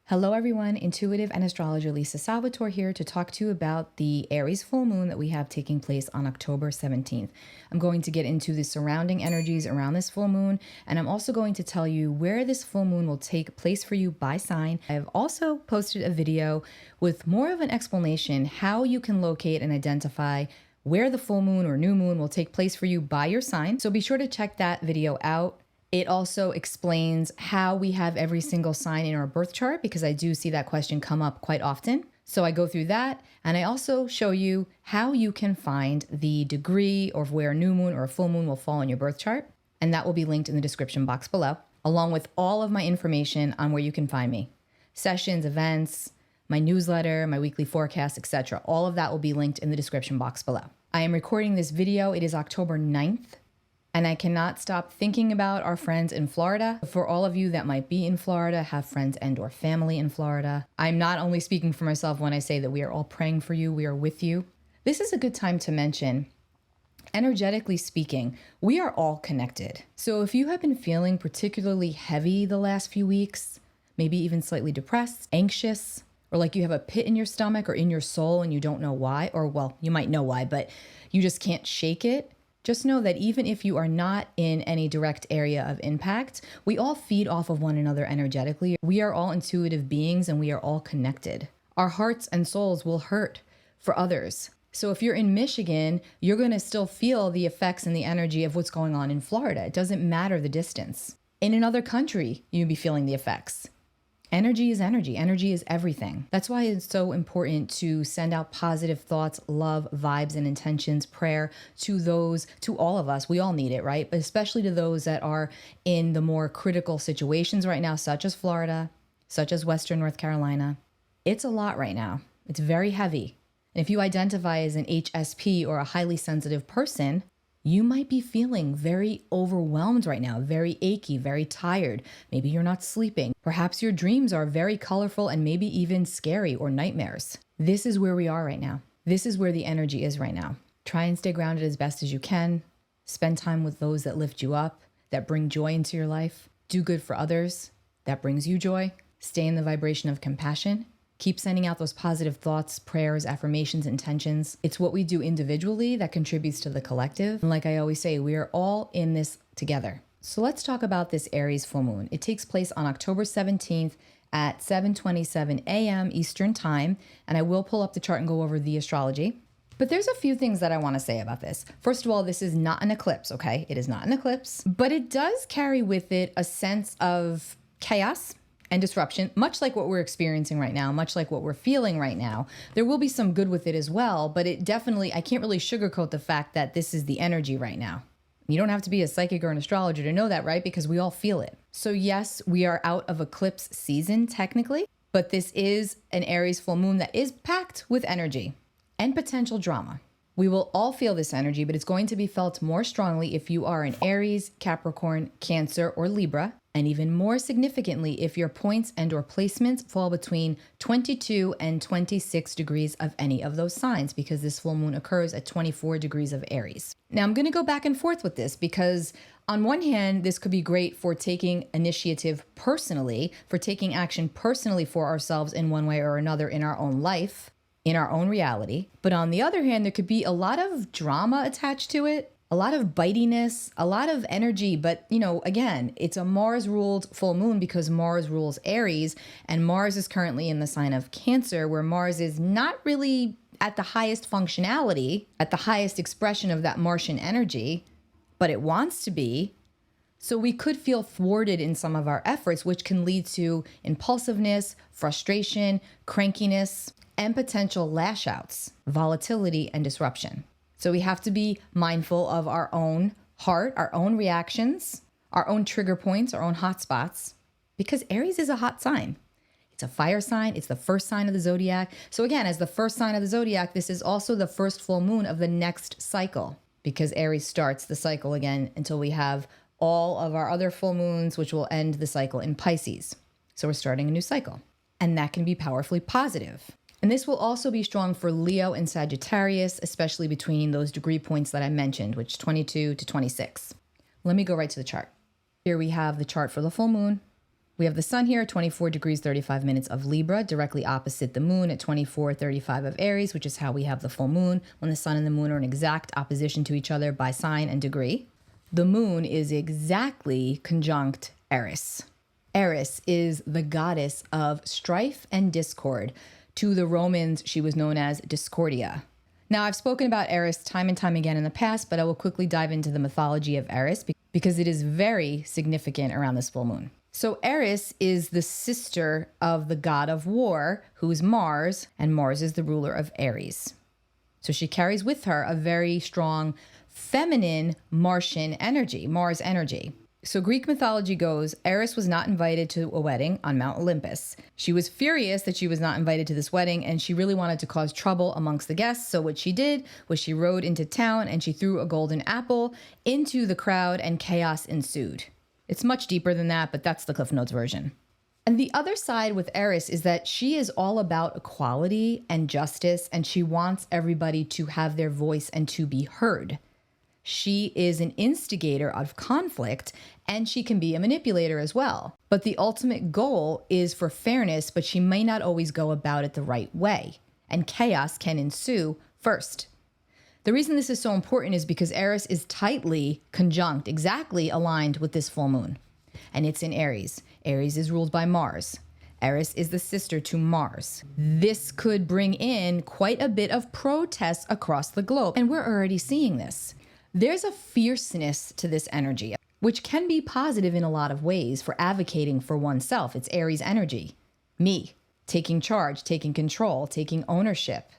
Hello everyone, intuitive and astrologer Lisa Salvatore here to talk to you about the Aries full moon that we have taking place on October 17th. I'm going to get into the surrounding energies around this full moon, and I'm also going to tell you where this full moon will take place for you by sign. I've also posted a video with more of an explanation how you can locate and identify where the full moon or new moon will take place for you by your sign. So be sure to check that video out. It also explains how we have every single sign in our birth chart, because I do see that question come up quite often. So I go through that, and I also show you how you can find the degree of where a new moon or a full moon will fall in your birth chart. And that will be linked in the description box below, along with all of my information on where you can find me. Sessions, events, my newsletter, my weekly forecast, etc. All of that will be linked in the description box below. I am recording this video. It is October 9th. And I cannot stop thinking about our friends in Florida. For all of you that might be in Florida, have friends and or family in Florida, I'm not only speaking for myself when I say that we are all praying for you, we are with you. This is a good time to mention, energetically speaking, we are all connected. So if you have been feeling particularly heavy the last few weeks, maybe even slightly depressed, anxious, or like you have a pit in your stomach or in your soul and you don't know why, or well, you might know why, but you just can't shake it, just know that even if you are not in any direct area of impact, we all feed off of one another energetically. We are all intuitive beings and we are all connected. Our hearts and souls will hurt for others. So if you're in Michigan, you're going to still feel the effects and the energy of what's going on in Florida. It doesn't matter the distance. In another country, you'll be feeling the effects. Energy is energy. Energy is everything. That's why it's so important to send out positive thoughts, love, vibes, and intentions, prayer to those, to all of us. We all need it, right? But especially to those that are in the more critical situations right now, such as Florida, such as Western North Carolina. It's a lot right now. It's very heavy. And if you identify as an HSP or a highly sensitive person, you might be feeling very overwhelmed right now, very achy, very tired. Maybe you're not sleeping. Perhaps your dreams are very colorful and maybe even scary or nightmares. This is where we are right now. This is where the energy is right now. Try and stay grounded as best as you can. Spend time with those that lift you up, that bring joy into your life. Do good for others. That brings you joy. Stay in the vibration of compassion. Keep sending out those positive thoughts, prayers, affirmations, intentions. It's what we do individually that contributes to the collective. And like I always say, we are all in this together. So let's talk about this Aries full moon. It takes place on October 17th at 7:27 a.m. Eastern time. And I will pull up the chart and go over the astrology. But there's a few things that I want to say about this. First of all, this is not an eclipse, okay? It is not an eclipse, but it does carry with it a sense of chaos and disruption, much like what we're experiencing right now, much like what we're feeling right now. There will be some good with it as well, but it definitely, I can't really sugarcoat the fact that this is the energy right now. You don't have to be a psychic or an astrologer to know that, right? Because we all feel it. So yes, we are out of eclipse season technically, but this is an Aries full moon that is packed with energy and potential drama. We will all feel this energy, but it's going to be felt more strongly if you are an Aries, Capricorn, Cancer, or Libra. And even more significantly, if your points and or placements fall between 22 and 26 degrees of any of those signs, because this full moon occurs at 24 degrees of Aries. Now, I'm going to go back and forth with this because on one hand, this could be great for taking initiative personally, for taking action personally for ourselves in one way or another in our own life, in our own reality. But on the other hand, there could be a lot of drama attached to it. A lot of bitiness, a lot of energy, but you know, again, it's a Mars-ruled full moon because Mars rules Aries, and Mars is currently in the sign of Cancer, where Mars is not really at the highest functionality, at the highest expression of that Martian energy, but it wants to be. So we could feel thwarted in some of our efforts, which can lead to impulsiveness, frustration, crankiness, and potential lash outs, volatility, and disruption. So we have to be mindful of our own heart, our own reactions, our own trigger points, our own hot spots, because Aries is a hot sign. It's a fire sign. It's the first sign of the zodiac. So again, as the first sign of the zodiac, this is also the first full moon of the next cycle, because Aries starts the cycle again until we have all of our other full moons, which will end the cycle in Pisces. So we're starting a new cycle, and that can be powerfully positive. And this will also be strong for Leo and Sagittarius, especially between those degree points that I mentioned, which is 22 to 26. Let me go right to the chart. Here we have the chart for the full moon. We have the sun here at 24 degrees 35 minutes of Libra, directly opposite the moon at 24:35 of Aries, which is how we have the full moon, when the sun and the moon are in exact opposition to each other by sign and degree. The moon is exactly conjunct Eris. Eris is the goddess of strife and discord. To the Romans, she was known as Discordia. Now, I've spoken about Eris time and time again in the past, but I will quickly dive into the mythology of Eris because it is very significant around this full moon. So Eris is the sister of the god of war, who is Mars, and Mars is the ruler of Aries. So she carries with her a very strong feminine Martian energy, Mars energy. So Greek mythology goes, Eris was not invited to a wedding on Mount Olympus. She was furious that she was not invited to this wedding, and she really wanted to cause trouble amongst the guests. So what she did was she rode into town and she threw a golden apple into the crowd, and chaos ensued. It's much deeper than that, but that's the Cliff Notes version. And the other side with Eris is that she is all about equality and justice, and she wants everybody to have their voice and to be heard. She is an instigator of conflict, and she can be a manipulator as well. But the ultimate goal is for fairness, but she may not always go about it the right way, and chaos can ensue first. The reason this is so important is because Eris is tightly conjunct, exactly aligned with this full moon. And it's in Aries. Aries is ruled by Mars. Eris is the sister to Mars. This could bring in quite a bit of protests across the globe, and we're already seeing this. There's a fierceness to this energy, which can be positive in a lot of ways for advocating for oneself. It's Aries energy. Me, taking charge, taking control, taking ownership.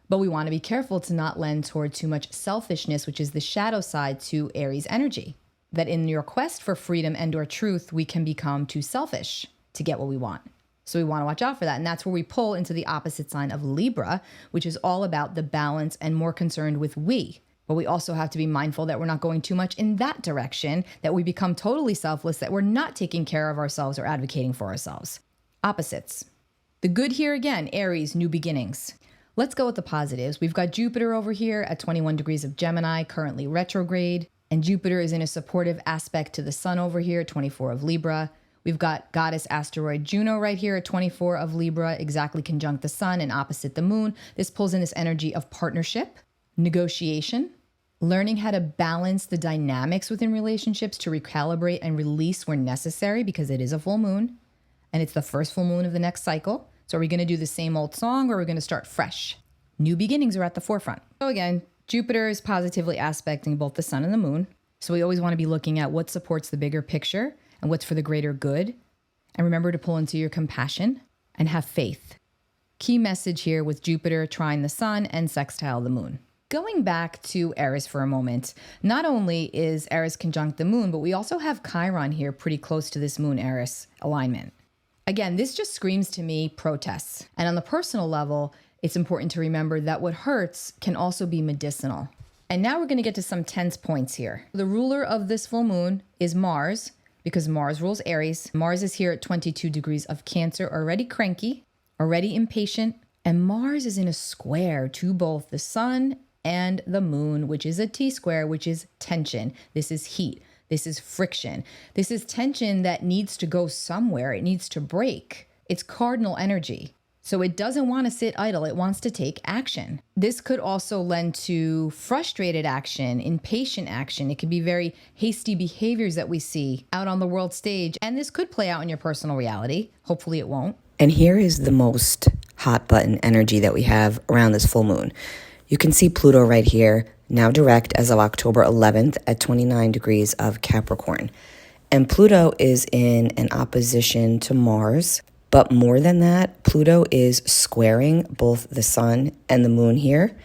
But we want to be careful to not lend toward too much selfishness, which is the shadow side to Aries energy. That in your quest for freedom and or truth, we can become too selfish to get what we want. So we want to watch out for that. And that's where we pull into the opposite sign of Libra, which is all about the balance and more concerned with we. But we also have to be mindful that we're not going too much in that direction, that we become totally selfless, that we're not taking care of ourselves or advocating for ourselves. Opposites. The good here again, Aries, new beginnings. Let's go with the positives. We've got Jupiter over here at 21 degrees of Gemini, currently retrograde. And Jupiter is in a supportive aspect to the sun over here, 24 of Libra. We've got goddess asteroid Juno right here at 24 of Libra, exactly conjunct the sun and opposite the moon. This pulls in this energy of partnership, negotiation, learning how to balance the dynamics within relationships to recalibrate and release where necessary, because it is a full moon and it's the first full moon of the next cycle. So are we going to do the same old song, or are we going to start fresh? New beginnings are at the forefront. So again, Jupiter is positively aspecting both the sun and the moon. So we always want to be looking at what supports the bigger picture and what's for the greater good. And remember to pull into your compassion and have faith. Key message here with Jupiter trine the sun and sextile the moon. Going back to Eris for a moment, not only is Eris conjunct the moon, but we also have Chiron here pretty close to this moon-Eris alignment. Again, this just screams to me protests. And on the personal level, it's important to remember that what hurts can also be medicinal. And now we're going to get to some tense points here. The ruler of this full moon is Mars, because Mars rules Aries. Mars is here at 22 degrees of Cancer, already cranky, already impatient. And Mars is in a square to both the sun and the moon, which is a T-square, which is tension. This is heat. This is friction. This is tension that needs to go somewhere. It needs to break. It's cardinal energy. So it doesn't want to sit idle. It wants to take action. This could also lend to frustrated action, impatient action. It could be very hasty behaviors that we see out on the world stage. And this could play out in your personal reality. Hopefully it won't. And here is the most hot button energy that we have around this full moon. You can see Pluto right here, now direct as of October 11th at 29 degrees of Capricorn. And Pluto is in an opposition to Mars. But more than that, Pluto is squaring both the sun and the moon here.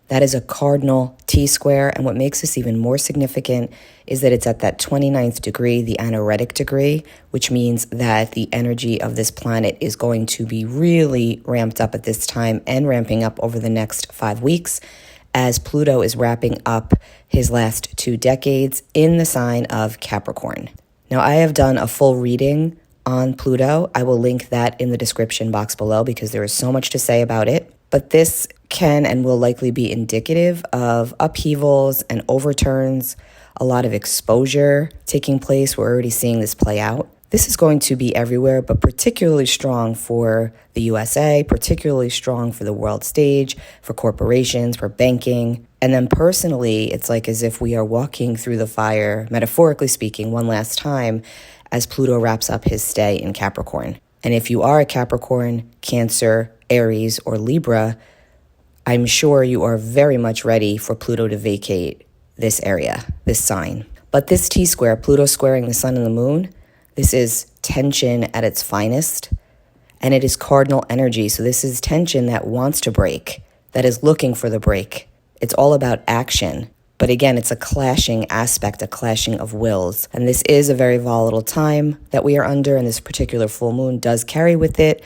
That is a cardinal T-square. And what makes this even more significant is that it's at that 29th degree, the anaretic degree, which means that the energy of this planet is going to be really ramped up at this time and ramping up over the next 5 weeks, as Pluto is wrapping up his last 2 decades in the sign of Capricorn. Now, I have done a full reading on Pluto. I will link that in the description box below because there is so much to say about it. But this can and will likely be indicative of upheavals and overturns, a lot of exposure taking place. We're already seeing this play out. This is going to be everywhere, but particularly strong for the USA, particularly strong for the world stage, for corporations, for banking. And then personally, it's like as if we are walking through the fire, metaphorically speaking, one last time as Pluto wraps up his stay in Capricorn. And if you are a Capricorn, Cancer, Aries, or Libra, I'm sure you are very much ready for Pluto to vacate this area, this sign. But this T-square, Pluto squaring the sun and the moon, this is tension at its finest, and it is cardinal energy. So this is tension that wants to break, that is looking for the break. It's all about action. But again, it's a clashing aspect, a clashing of wills. And this is a very volatile time that we are under, and this particular full moon does carry with it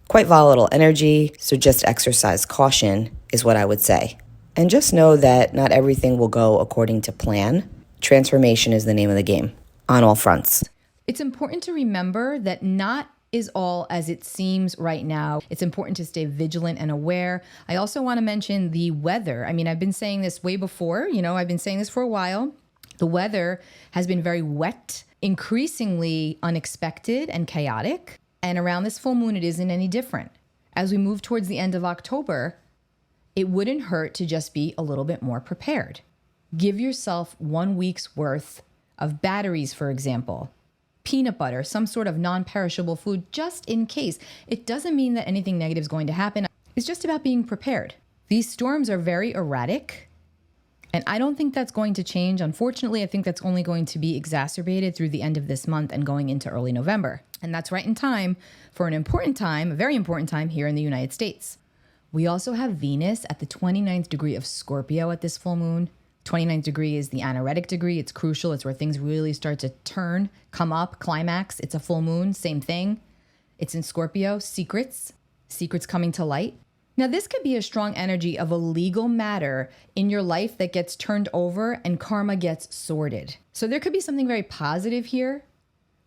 quite volatile energy. So just exercise caution is what I would say. And just know that not everything will go according to plan. Transformation is the name of the game on all fronts. It's important to remember that not is all as it seems right now. It's important to stay vigilant and aware. I also want to mention the weather. I mean, I've been saying this way before, I've been saying this for a while. The weather has been very wet, increasingly unexpected and chaotic. And around this full moon, it isn't any different. As we move towards the end of October, it wouldn't hurt to just be a little bit more prepared. Give yourself 1 week's worth of batteries, for example, peanut butter, some sort of non-perishable food, just in case. It doesn't mean that anything negative is going to happen. It's just about being prepared. These storms are very erratic, and I don't think that's going to change. Unfortunately, I think that's only going to be exacerbated through the end of this month and going into early November. And that's right in time for an important time, a very important time here in the United States. We also have Venus at the 29th degree of Scorpio at this full moon. 29th degree is the anaretic degree. It's crucial. It's where things really start to turn, come up, climax. It's a full moon, same thing. It's in Scorpio, secrets coming to light. Now, this could be a strong energy of a legal matter in your life that gets turned over and karma gets sorted. So there could be something very positive here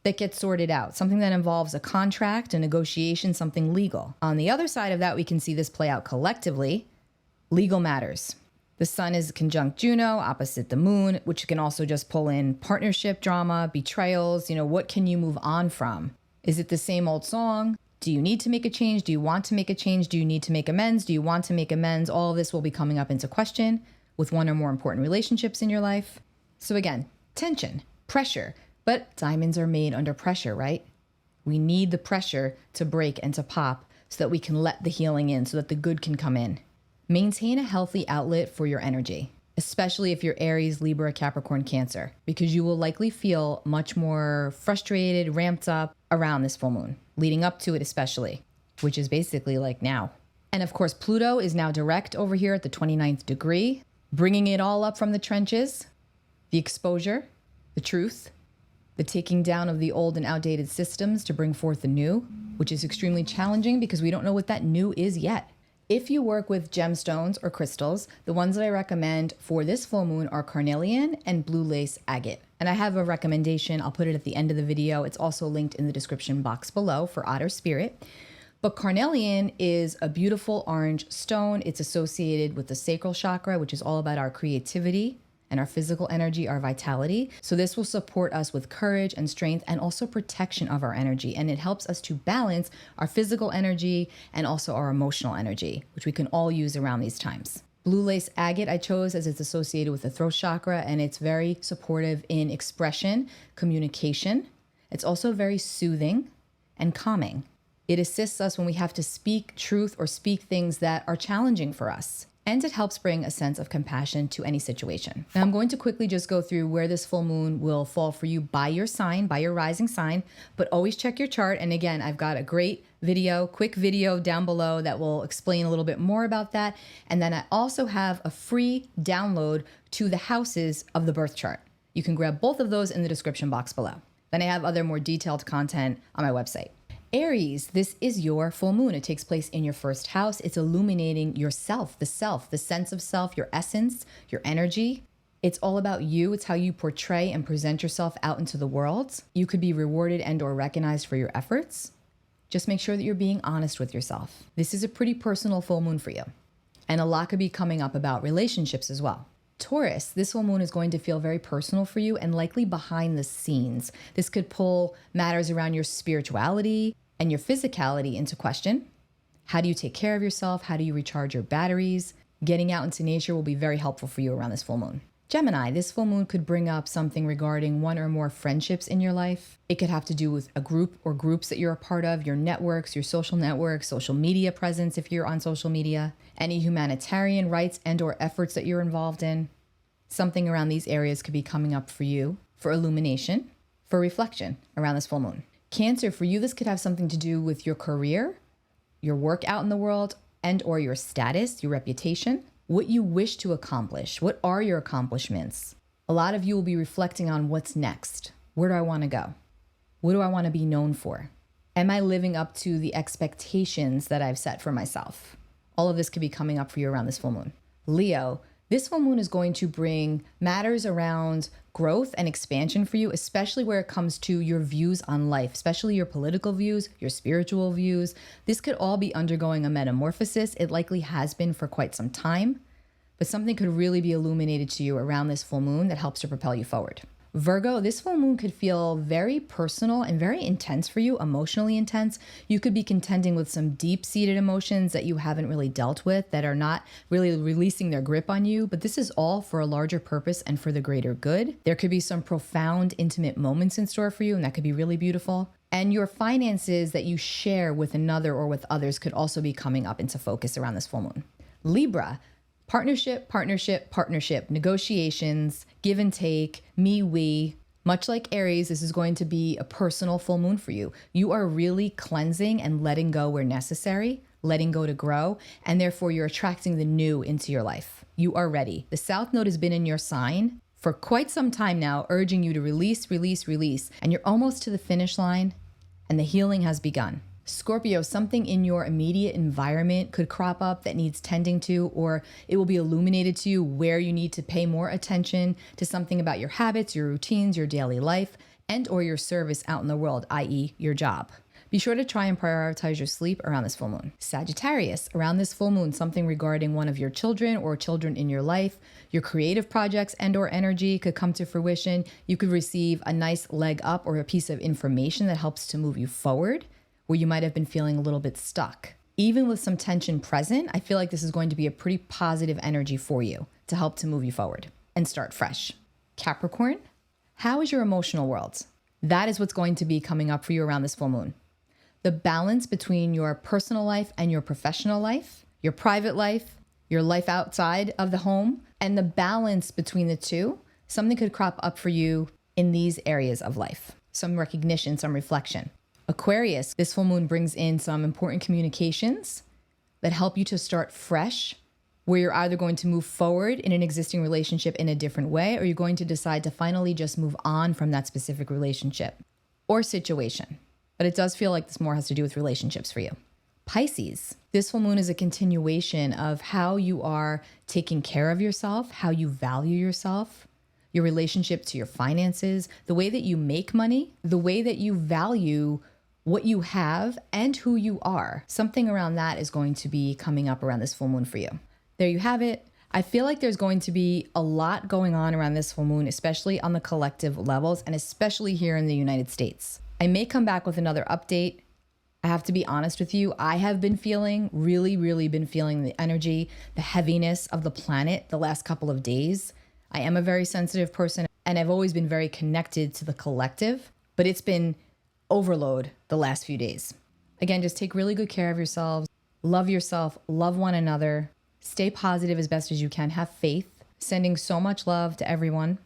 that gets sorted out, something that involves a contract, a negotiation, something legal. On the other side of that, we can see this play out collectively, legal matters. The sun is conjunct Juno, opposite the moon, which can also just pull in partnership drama, betrayals. What can you move on from? Is it the same old song? Do you need to make a change? Do you want to make a change? Do you need to make amends? Do you want to make amends? All of this will be coming up into question with one or more important relationships in your life. So again, tension, pressure, but diamonds are made under pressure, right? We need the pressure to break and to pop so that we can let the healing in, so that the good can come in. Maintain a healthy outlet for your energy, especially if you're Aries, Libra, Capricorn, Cancer, because you will likely feel much more frustrated, ramped up around this full moon, leading up to it especially, which is basically like now. And of course, Pluto is now direct over here at the 29th degree, bringing it all up from the trenches, the exposure, the truth, the taking down of the old and outdated systems to bring forth the new, which is extremely challenging because we don't know what that new is yet. If you work with gemstones or crystals, the ones that I recommend for this full moon are carnelian and blue lace agate. And I have a recommendation. I'll put it at the end of the video. It's also linked in the description box below for Otter Spirit. But carnelian is a beautiful orange stone. It's associated with the sacral chakra, which is all about our creativity and our physical energy, our vitality. So this will support us with courage and strength and also protection of our energy. And it helps us to balance our physical energy and also our emotional energy, which we can all use around these times. Blue lace agate I chose as it's associated with the throat chakra, and it's very supportive in expression, communication. It's also very soothing and calming. It assists us when we have to speak truth or speak things that are challenging for us. And it helps bring a sense of compassion to any situation. Now I'm going to quickly just go through where this full moon will fall for you by your sign, by your rising sign, but always check your chart. And again, I've got a great video, quick video down below that will explain a little bit more about that. And then I also have a free download to the houses of the birth chart. You can grab both of those in the description box below. Then I have other more detailed content on my website. Aries, this is your full moon. It takes place in your first house. It's illuminating yourself, the sense of self, your essence, your energy. It's all about you. It's how you portray and present yourself out into the world. You could be rewarded and or recognized for your efforts. Just make sure that you're being honest with yourself. This is a pretty personal full moon for you. And a lot could be coming up about relationships as well. Taurus, this full moon is going to feel very personal for you and likely behind the scenes. This could pull matters around your spirituality and your physicality into question. How do you take care of yourself? How do you recharge your batteries? Getting out into nature will be very helpful for you around this full moon. Gemini, this full moon could bring up something regarding one or more friendships in your life. It could have to do with a group or groups that you're a part of, your networks, your social networks, social media presence if you're on social media, any humanitarian rights and or efforts that you're involved in. Something around these areas could be coming up for you for illumination, for reflection around this full moon. Cancer, for you, this could have something to do with your career, your work out in the world, and or your status, your reputation, what you wish to accomplish. What are your accomplishments? A lot of you will be reflecting on what's next. Where do I want to go? What do I want to be known for? Am I living up to the expectations that I've set for myself? All of this could be coming up for you around this full moon. Leo, this full moon is going to bring matters around growth and expansion for you, especially where it comes to your views on life, especially your political views, your spiritual views. This could all be undergoing a metamorphosis. It likely has been for quite some time, but something could really be illuminated to you around this full moon that helps to propel you forward. Virgo, this full moon could feel very personal and very intense for you, emotionally intense. You could be contending with some deep-seated emotions that you haven't really dealt with, that are not really releasing their grip on you, but this is all for a larger purpose and for the greater good. There could be some profound, intimate moments in store for you, and that could be really beautiful. And your finances that you share with another or with others could also be coming up into focus around this full moon. Libra, partnership, negotiations, give and take, me, we. Much like Aries, this is going to be a personal full moon for you. You are really cleansing and letting go where necessary, letting go to grow, and therefore you're attracting the new into your life. You are ready. The South Node has been in your sign for quite some time now, urging you to release, and you're almost to the finish line, and the healing has begun. Scorpio, something in your immediate environment could crop up that needs tending to, or it will be illuminated to you where you need to pay more attention to something about your habits, your routines, your daily life, and or your service out in the world, i.e. your job. Be sure to try and prioritize your sleep around this full moon. Sagittarius, around this full moon, something regarding one of your children or children in your life, your creative projects and or energy could come to fruition. You could receive a nice leg up or a piece of information that helps to move you forward, where you might have been feeling a little bit stuck. Even with some tension present, I feel like this is going to be a pretty positive energy for you to help to move you forward and start fresh. Capricorn, how is your emotional world? That is what's going to be coming up for you around this full moon. The balance between your personal life and your professional life, your private life, your life outside of the home, and the balance between the two, something could crop up for you in these areas of life. Some recognition, some reflection. Aquarius, this full moon brings in some important communications that help you to start fresh, where you're either going to move forward in an existing relationship in a different way, or you're going to decide to finally just move on from that specific relationship or situation. But it does feel like this more has to do with relationships for you. Pisces, this full moon is a continuation of how you are taking care of yourself, how you value yourself, your relationship to your finances, the way that you make money, the way that you value what you have and who you are. Something around that is going to be coming up around this full moon for you. There you have it. I feel like there's going to be a lot going on around this full moon, especially on the collective levels and especially here in the United States. I may come back with another update. I have to be honest with you. I have been feeling, really been feeling the energy, the heaviness of the planet the last couple of days. I am a very sensitive person and I've always been very connected to the collective, but it's been overload the last few days. Again, just take really good care of yourselves, love one another, stay positive as best as you can, have faith, sending so much love to everyone.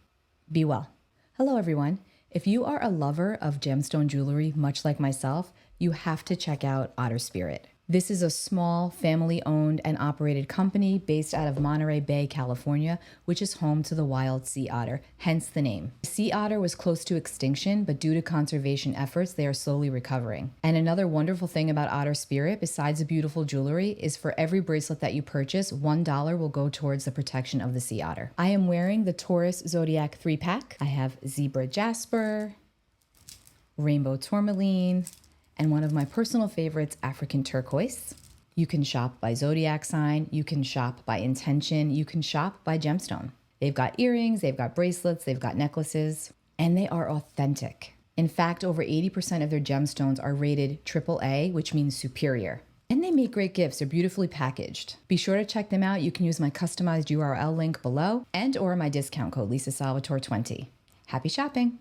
Be well. Hello, everyone. If you are a lover of gemstone jewelry, much like myself, you have to check out Otter Spirit. This is a small family-owned and operated company based out of Monterey Bay, California, which is home to the wild sea otter, hence the name. The sea otter was close to extinction, but due to conservation efforts, they are slowly recovering. And another wonderful thing about Otter Spirit, besides the beautiful jewelry, is for every bracelet that you purchase, $1 will go towards the protection of the sea otter. I am wearing the Taurus Zodiac 3-pack. I have Zebra Jasper, Rainbow Tourmaline, and one of my personal favorites, African Turquoise. You can shop by zodiac sign, you can shop by intention, you can shop by gemstone. They've got earrings, they've got bracelets, they've got necklaces, and they are authentic. In fact, over 80% of their gemstones are rated AAA, which means superior. And they make great gifts. They're beautifully packaged. Be sure to check them out. You can use my customized URL link below and or my discount code, LisaSalvatore20. Happy shopping!